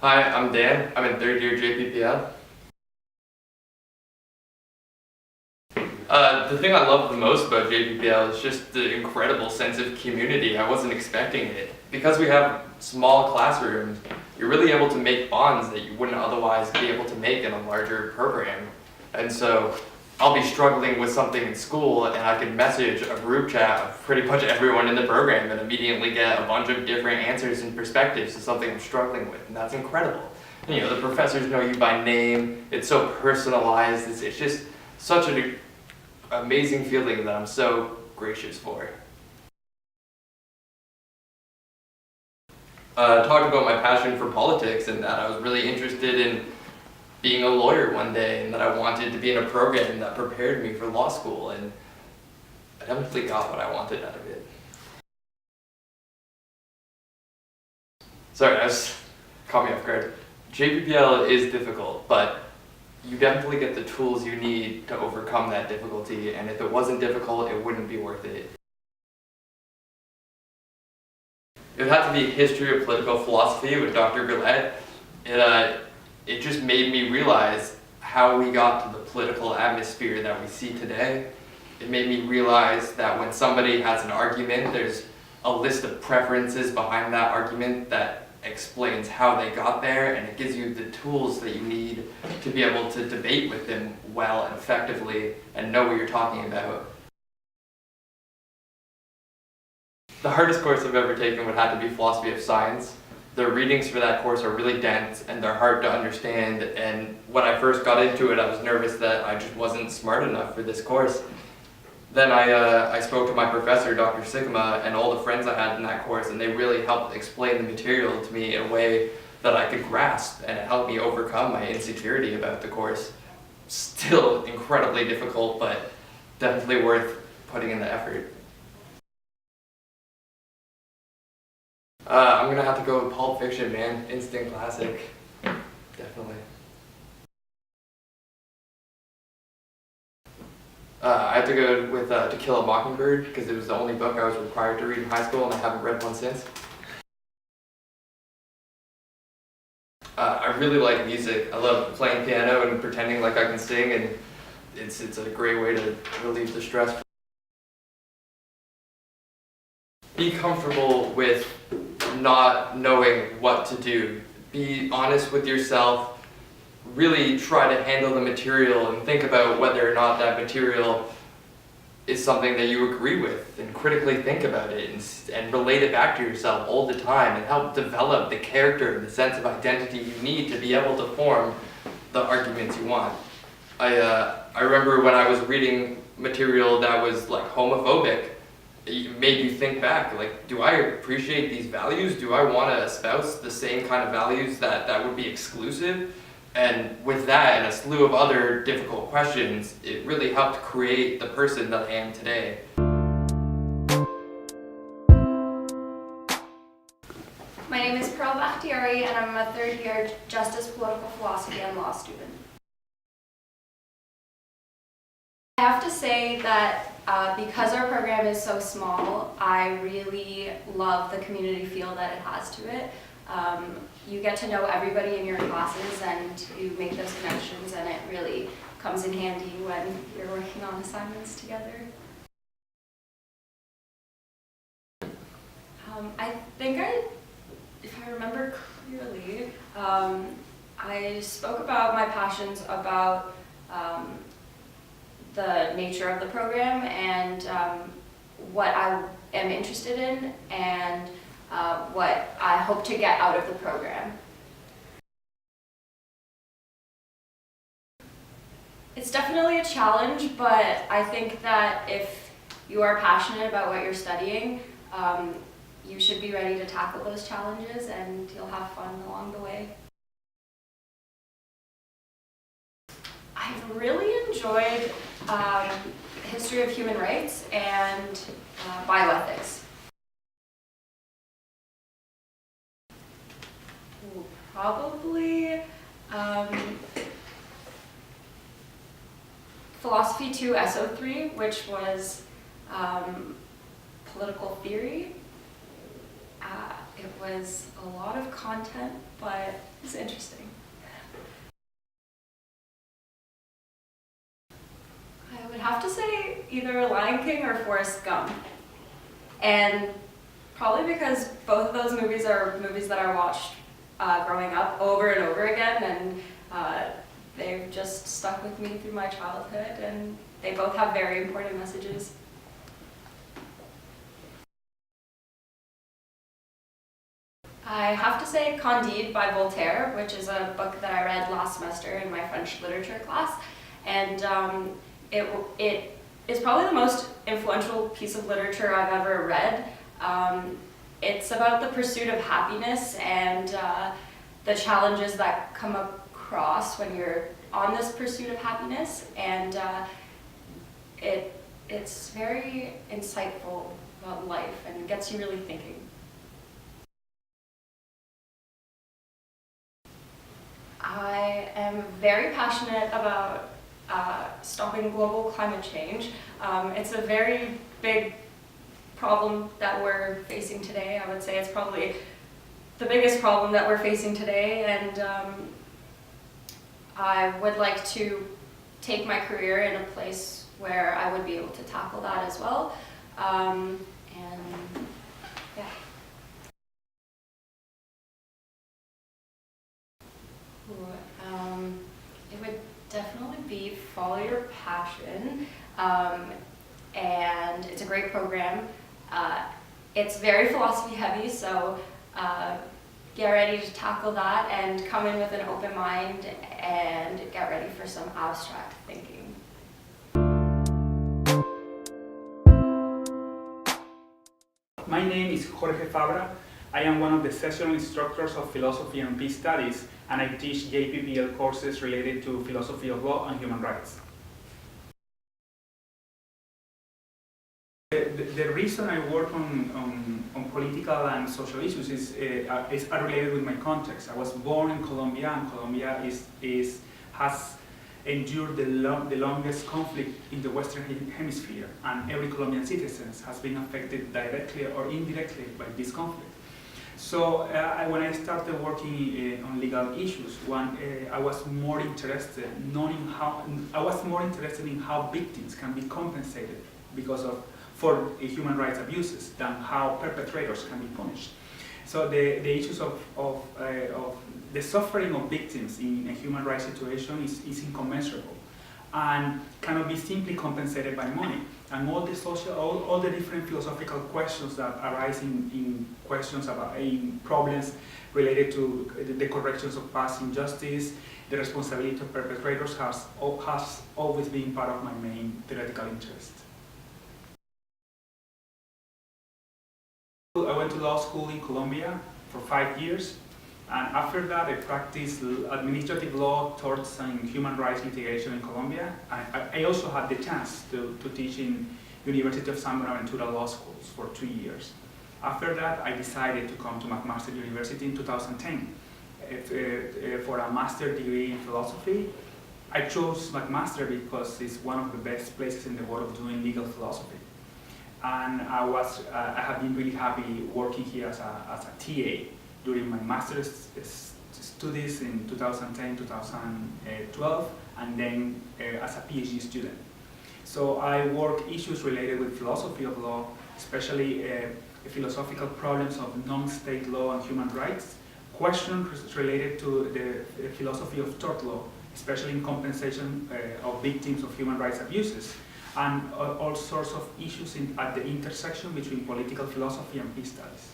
Hi, I'm Dan. I'm in third year JPPL. The thing I love the most about JPPL is just the incredible sense of community. I wasn't expecting it. Because we have small classrooms, you're really able to make bonds that you wouldn't otherwise be able to make in a larger program. And so I'll be struggling with something in school and I can message a group chat of pretty much everyone in the program and immediately get a bunch of different answers and perspectives to something I'm struggling with, and that's incredible. And, the professors know you by name, it's so personalized, it's just such an amazing feeling that I'm so gracious for. Talked about my passion for politics and that I was really interested in being a lawyer one day and that I wanted to be in a program that prepared me for law school, and I definitely got what I wanted out of it. Sorry, caught me off guard. JPPL is difficult, but you definitely get the tools you need to overcome that difficulty, and if it wasn't difficult, it wouldn't be worth it. It would have to be history of political philosophy with Dr. Gillette. It just made me realize how we got to the political atmosphere that we see today. It made me realize that when somebody has an argument, there's a list of preferences behind that argument that explains how they got there, and it gives you the tools that you need to be able to debate with them well and effectively and know what you're talking about. The hardest course I've ever taken would have to be philosophy of science. The readings for that course are really dense and they're hard to understand, and when I first got into it I was nervous that I just wasn't smart enough for this course. Then I spoke to my professor, Dr. Sigma, and all the friends I had in that course, and they really helped explain the material to me in a way that I could grasp, and it helped me overcome my insecurity about the course. Still incredibly difficult, but definitely worth putting in the effort. I'm gonna have to go with Pulp Fiction, man. Instant classic. Definitely. I had to go with To Kill a Mockingbird because it was the only book I was required to read in high school and I haven't read one since. I really like music. I love playing piano and pretending like I can sing, and it's a great way to relieve the stress. Be comfortable with not knowing what to do. Be honest with yourself. Really try to handle the material and think about whether or not that material is something that you agree with, and critically think about it and relate it back to yourself all the time and help develop the character and the sense of identity you need to be able to form the arguments you want. I remember when I was reading material that was like homophobic, it made you think back, like, do I appreciate these values? Do I want to espouse the same kind of values that would be exclusive? And with that and a slew of other difficult questions, it really helped create the person that I am today. My name is Pearl Bakhtiari and I'm a third year Justice, Political Philosophy and Law student. I have to say that because our program is so small, I really love the community feel that it has to it. You get to know everybody in your classes and you make those connections, and it really comes in handy when you're working on assignments together. I think if I remember clearly, I spoke about my passions about the nature of the program and what I am interested in and what I hope to get out of the program. It's definitely a challenge, but I think that if you are passionate about what you're studying, you should be ready to tackle those challenges and you'll have fun along the way. I've really enjoyed history of human rights and bioethics. Probably Philosophy 2 SO3, which was political theory. It was a lot of content, but it's interesting. I would have to say either Lion King or Forrest Gump. And probably because both of those movies are movies that I watched growing up over and over again, and they've just stuck with me through my childhood, and they both have very important messages. I have to say Candide by Voltaire, which is a book that I read last semester in my French literature class, and it is probably the most influential piece of literature I've ever read. It's about the pursuit of happiness and the challenges that come across when you're on this pursuit of happiness, and it's very insightful about life and gets you really thinking. I am very passionate about stopping global climate change. It's a very big problem that we're facing today. I would say it's probably the biggest problem that we're facing today, and I would like to take my career in a place where I would be able to tackle that as well. And yeah. It would definitely be follow your passion, and it's a great program. It's very philosophy heavy, so get ready to tackle that and come in with an open mind and get ready for some abstract thinking. My name is Jorge Zabra. I am one of the sessional instructors of philosophy and peace studies, and I teach JPPL courses related to philosophy of law and human rights. The reason I work on political and social issues is related with my context. I was born in Colombia, and Colombia has endured the longest conflict in the Western Hemisphere, and every Colombian citizen has been affected directly or indirectly by this conflict. So when I started working on legal issues, I was more interested in how victims can be compensated for human rights abuses than how perpetrators can be punished. So the issues of the suffering of victims in a human rights situation is incommensurable and cannot be simply compensated by money. And all the different philosophical questions that arise in problems related to the corrections of past injustice, the responsibility of perpetrators has always been part of my main theoretical interest. I went to law school in Colombia for 5 years, and after that I practiced administrative law, torts, and human rights litigation in Colombia. I also had the chance to teach in University of San Buenaventura Law Schools for 2 years. After that, I decided to come to McMaster University in 2010 for a master's degree in philosophy. I chose McMaster because it's one of the best places in the world of doing legal philosophy. And I have been really happy working here as a TA during my master's studies in 2010, 2012, and then as a PhD student. So I work issues related with philosophy of law, especially philosophical problems of non-state law and human rights, questions related to the philosophy of tort law, especially in compensation of victims of human rights abuses, and all sorts of issues at the intersection between political philosophy and peace studies.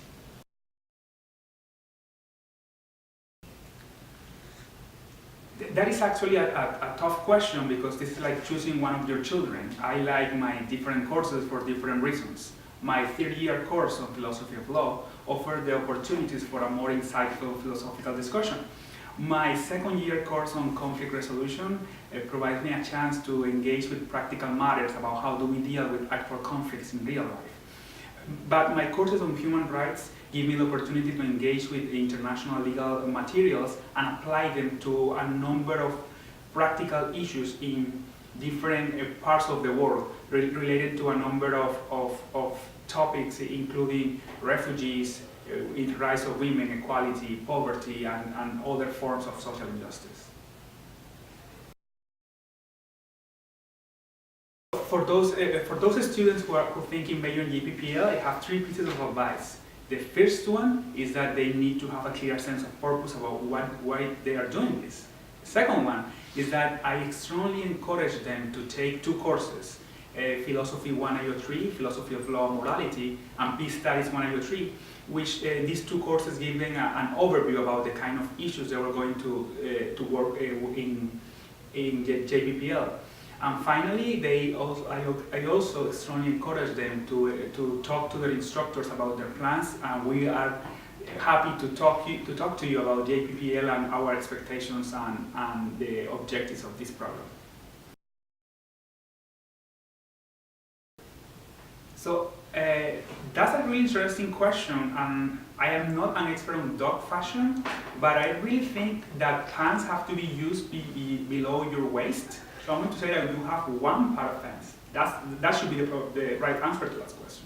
That is actually a tough question, because this is like choosing one of your children. I like my different courses for different reasons. My third-year course on philosophy of law offered the opportunities for a more insightful philosophical discussion. My second-year course on conflict resolution provides me a chance to engage with practical matters about how do we deal with actual conflicts in real life. But my courses on human rights give me the opportunity to engage with international legal materials and apply them to a number of practical issues in different parts of the world related to a number of topics, including refugees, in the rise of women, equality, poverty, and other forms of social injustice. For those students who are thinking major in JPPL, I have 3 pieces of advice. The first one is that they need to have a clear sense of purpose about why they are doing this. The second one is that I strongly encourage them to take 2 courses, Philosophy 103, Philosophy of Law and Morality, and Peace Studies 103, which these 2 courses give them an overview about the kind of issues they were going to work in JPPL. And finally, I also strongly encourage them to talk to their instructors about their plans, and we are happy to talk to you about JPPL and our expectations and the objectives of this program. So that's a really interesting question, and I am not an expert on dog fashion, but I really think that pants have to be used below your waist. So I'm going to say that you have 1 pair of pants. That should be the right answer to that question.